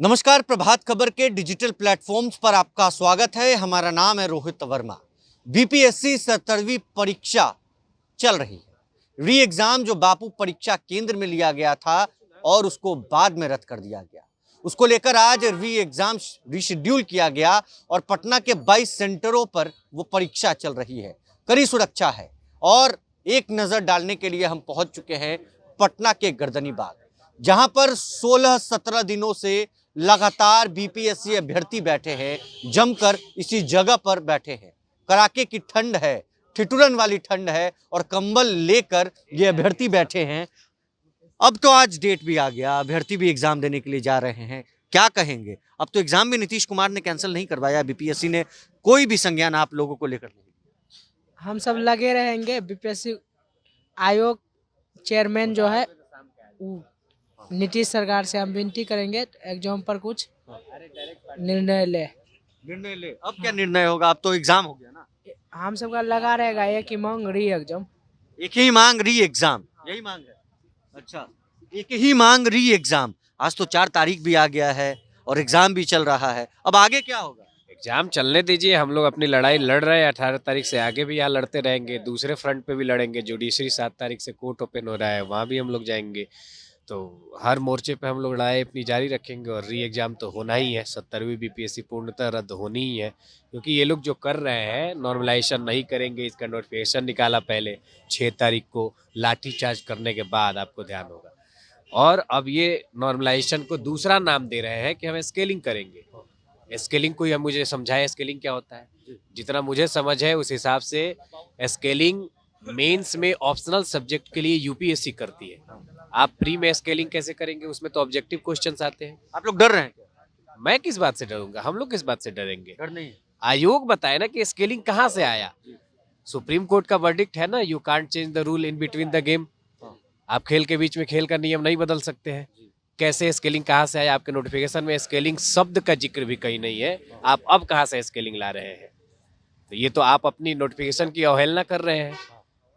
नमस्कार, प्रभात खबर के digital platforms पर आपका स्वागत है। हमारा नाम है रोहित वर्मा। बीपीएससी 17वीं परीक्षा चल रही है। री एग्जाम जो बापू परीक्षा केंद्र में लिया गया था और उसको बाद में रद्द कर दिया गया, उसको लेकर आज री एग्जाम रिशेड्यूल किया गया और पटना के 22 सेंटरों पर वो परीक्षा चल रही है। कड़ी सुरक्षा है और एक नजर डालने के लिए हम पहुंच चुके हैं पटना के गर्दनी बाग, जहां पर 16-17 दिनों से लगातार बीपीएससी अभ्यर्थी बैठे हैं, जमकर इसी जगह पर बैठे हैं। कड़ाके की ठंड है, ठिठुरन वाली ठंड है और कंबल लेकर ये अभ्यर्थी बैठे हैं। अब तो आज डेट भी आ गया, अभ्यर्थी भी एग्जाम देने के लिए जा रहे हैं। क्या कहेंगे? अब तो एग्जाम भी नीतीश कुमार ने कैंसिल नहीं करवाया, बीपीएससी ने कोई भी संज्ञान आप लोगों को लेकर नहीं। हम सब लगे रहेंगे। बीपीएससी आयोग चेयरमैन जो है नीतीश सरकार से हम विनती करेंगे एग्जाम पर कुछ निर्णय ले। अब क्या निर्णय होगा? अब तो एग्जाम हो गया ना। हम सबका लगा रहेगा एक ही मांग, री एग्जाम। एक ही मांग, री एग्जाम, यही मांग है। अच्छा, एक ही मांग, री एग्जाम। आज तो 4 तारीख भी आ गया है और एग्जाम भी चल रहा है। अब आगे क्या होगा? एग्जाम चलने दीजिए, हम लोग अपनी लड़ाई लड़ रहे हैं। 18 तारीख से आगे भी यहाँ लड़ते रहेंगे, दूसरे फ्रंट पे भी लड़ेंगे। जुडिशरी 7 तारीख से कोर्ट ओपन हो रहा है, वहाँ भी हम लोग जाएंगे। तो हर मोर्चे पे हम लोग लड़ाई अपनी जारी रखेंगे और री एग्जाम तो होना ही है। 17वीं बीपीएससी पूर्णतः रद्द होनी ही है, क्योंकि ये लोग जो कर रहे हैं नॉर्मलाइजेशन नहीं करेंगे। इसका नोटिफिकेशन निकाला पहले 6 तारीख को, लाठीचार्ज करने के बाद आपको ध्यान होगा। और अब ये नॉर्मलाइजेशन को दूसरा नाम दे रहे हैं कि हम स्केलिंग करेंगे। स्केलिंग को मुझे समझाए स्केलिंग क्या होता है। जितना मुझे समझ है उस हिसाब से स्केलिंग मेंस में ऑप्शनल सब्जेक्ट के लिए यूपीएससी करती है। आप प्री में स्केलिंग कैसे करेंगे? उसमें तो ऑब्जेक्टिव क्वेश्चंस आते हैं। आप लोग डर रहे हैं क्या? मैं किस बात से डरूंगा? हम लोग किस बात से डरेंगे? डर नहीं है। आयोग बताए ना कि स्केलिंग कहाँ से आया। सुप्रीम कोर्ट का वर्डिक्ट है ना, you can't change the rule in between the game. आप खेल के बीच में खेल का नियम नहीं बदल सकते हैं। कैसे स्केलिंग कहाँ से आया? आपके नोटिफिकेशन में स्केलिंग शब्द का जिक्र भी कहीं नहीं है। आप अब कहाँ से स्केलिंग ला रहे हैं? तो ये तो आप अपनी नोटिफिकेशन की अवहेलना कर रहे हैं।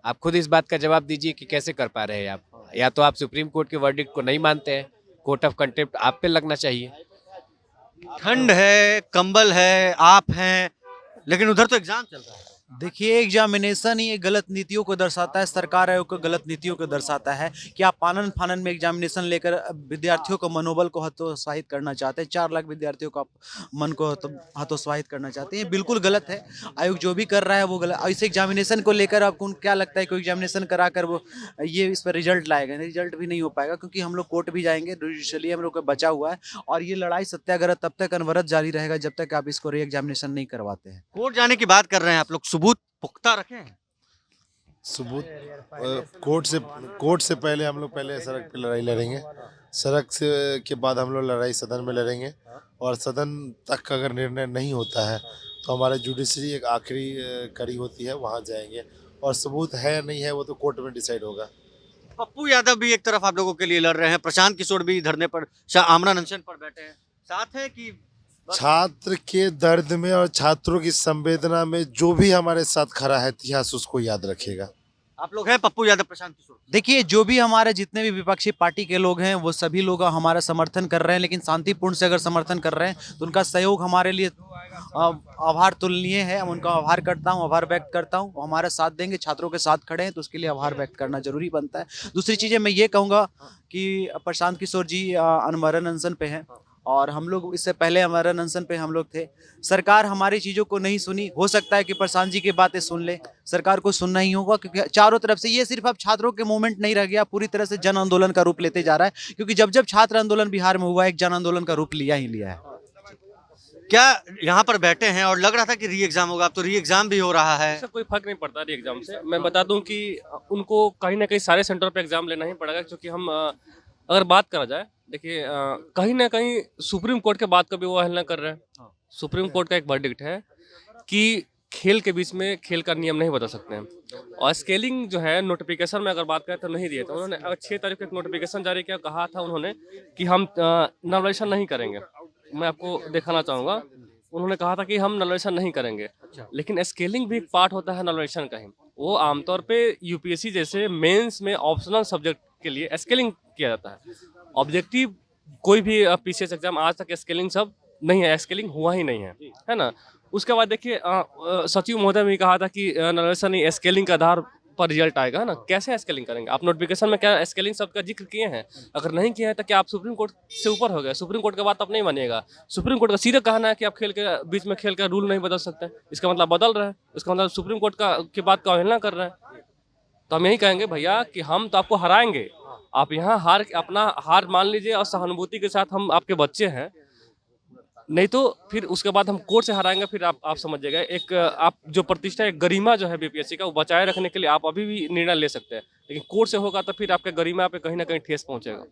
आप खुद इस बात का जवाब दीजिए कि कैसे कर पा रहे हैं आप। या तो आप सुप्रीम कोर्ट के वर्डिक्ट को नहीं मानते हैं, कोर्ट ऑफ कंटेम्प्ट आप पे लगना चाहिए। ठंड है, कंबल है, आप हैं, लेकिन उधर तो एग्जाम चल रहा है। देखिए, एग्जामिनेशन ही गलत नीतियों को दर्शाता है, सरकार आयोग को गलत नीतियों को दर्शाता है कि आप आनन फानन में एग्जामिनेशन लेकर विद्यार्थियों को मनोबल को हतोत्साहित करना चाहते हैं। 4 लाख विद्यार्थियों का मन को हतोत्साहित करना चाहते हैं। बिल्कुल गलत है। आयोग जो भी कर रहा है वो गलत। इस एग्जामिनेशन को लेकर आपको क्या लगता है कोई एग्जामिनेशन कराकर वो ये इस पर रिजल्ट लाएगा? रिजल्ट भी नहीं हो पाएगा, क्योंकि हम लोग कोर्ट भी जाएंगे, जुडिशली हम लोग का बचा हुआ है। और ये लड़ाई सत्याग्रह तब तक अनवरत जारी रहेगा जब तक आप इसको री एग्जामिनेशन नहीं करवाते हैं। कोर्ट जाने की बात कर रहे हैं आप लोग, सबूत पुख्ता रखे हैं? सबूत कोर्ट से पहले हम लोग पहले सड़क पे लड़ाई लड़ेंगे। सड़क से के बाद हम लोग लड़ाई सदन में लड़ेंगे। और सदन तक अगर निर्णय नहीं होता है तो हमारे जुडिशरी एक आखिरी कड़ी होती है, वहाँ जाएंगे। और सबूत है या नहीं है वो तो कोर्ट में डिसाइड होगा। पप्पू यादव भी एक तरफ आप लोगों के लिए लड़ रहे हैं, प्रशांत किशोर भी धरने पर, आमरण अनशन पर बैठे हैं। साथ है कि छात्र के दर्द में और छात्रों की संवेदना में जो भी हमारे साथ खड़ा है, इतिहास उसको याद रखेगा। आप लोग हैं पप्पू यादव, प्रशांत किशोर। देखिए, जो भी हमारे जितने भी विपक्षी पार्टी के लोग हैं वो सभी लोग हमारा समर्थन कर रहे हैं, लेकिन शांतिपूर्ण से अगर समर्थन कर रहे हैं तो उनका सहयोग हमारे लिए आभार तुलनीय है। हम उनका आभार करता हूं, आभार व्यक्त करता हूं। वो हमारा साथ देंगे, छात्रों के साथ खड़े हैं तो उसके लिए आभार व्यक्त करना जरूरी बनता है। दूसरी चीज़ें मैं ये कहूँगा कि प्रशांत किशोर जी आमरण अनशन पे हैं और हम लोग इससे पहले आमरण अनशन पे हम लोग थे। सरकार हमारी चीज़ों को नहीं सुनी। हो सकता है कि प्रशांत जी की बातें सुन ले, सरकार को सुनना ही होगा, क्योंकि चारों तरफ से ये सिर्फ अब छात्रों के मूवमेंट नहीं रह गया, पूरी तरह से जन आंदोलन का रूप लेते जा रहा है। क्योंकि जब जब छात्र आंदोलन बिहार में हुआ, एक जन आंदोलन का रूप लिया ही लिया है। क्या यहाँ पर बैठे हैं और लग रहा था कि री एग्जाम होगा, अब तो री एग्जाम भी हो रहा है। इससे कोई फर्क नहीं पड़ता री एग्जाम से। मैं बता दूं कि उनको कहीं ना कहीं सारे सेंटर पे एग्जाम लेना ही पड़ेगा, क्योंकि हम अगर बात करा जाए, देखिए कहीं ना कहीं सुप्रीम कोर्ट के बात का भी वो अवहेलना कर रहे हैं। सुप्रीम कोर्ट का एक वर्डिक्ट है कि खेल के बीच में खेल का नियम नहीं बदल सकते हैं। और स्केलिंग जो है नोटिफिकेशन में अगर बात करें तो नहीं दिए थे उन्होंने। अगर 6 तारीख को एक नोटिफिकेशन जारी किया, कहा था उन्होंने कि हम नॉर्मलाइजेशन नहीं करेंगे। मैं आपको दिखाना चाहूँगा, उन्होंने कहा था कि हम नॉर्मलाइजेशन नहीं करेंगे। लेकिन स्केलिंग भी एक पार्ट होता है नॉर्मलाइजेशन का ही। वो आमतौर पे यूपीएससी जैसे मेंस में ऑप्शनल सब्जेक्ट के लिए स्केलिंग किया जाता है। ऑब्जेक्टिव कोई भी पीसीएस एग्जाम आज तक स्केलिंग सब नहीं है, स्केलिंग हुआ ही नहीं है ना। उसके बाद देखिए सचिव महोदय ने कहा था कि नरेशन स्केलिंग के आधार पर रिजल्ट आएगा, है ना। कैसे स्केलिंग करेंगे आप? नोटिफिकेशन में क्या स्केलिंग शब्द का जिक्र किए हैं? अगर नहीं किया है तो क्या आप सुप्रीम कोर्ट से ऊपर हो गए? सुप्रीम कोर्ट का बात आप नहीं मानिएगा। सुप्रीम कोर्ट का सीधे कहना है कि आप खेल के बीच में खेल का रूल नहीं बदल सकते, इसका मतलब बदल रहा है, इसका मतलब सुप्रीम कोर्ट की बात का अवहेलना कर रहे हैं। तो हम यही कहेंगे भैया कि हम तो आपको हराएंगे, आप यहाँ अपना हार मान लीजिए और सहानुभूति के साथ हम आपके बच्चे हैं, नहीं तो फिर उसके बाद हम कोर्ट से हराएंगे। फिर आप समझिएगा, एक आप जो प्रतिष्ठा, एक गरिमा जो है बीपीएससी का, वो बचाए रखने के लिए आप अभी भी निर्णय ले सकते हैं, लेकिन कोर्ट से होगा तो फिर आपके गरिमा पे कहीं ना कहीं ठेस पहुंचेगा।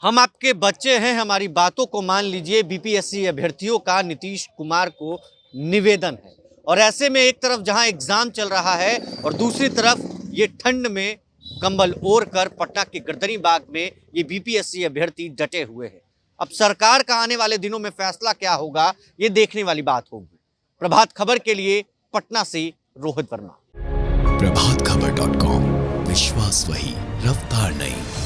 हम आपके बच्चे हैं, हमारी बातों को मान लीजिए, बीपीएससी अभ्यर्थियों का नीतीश कुमार को निवेदन है। और ऐसे में एक तरफ जहां एग्जाम चल रहा है और दूसरी तरफ ये ठंड में कंबल ओढ़ कर पटना के गर्दनी बाग में ये बीपीएससी अभ्यर्थी डटे हुए हैं। अब सरकार का आने वाले दिनों में फैसला क्या होगा, ये देखने वाली बात होगी। प्रभात खबर के लिए पटना से रोहित वर्मा। प्रभातखबर.com, विश्वास वही, रफ्तार नहीं।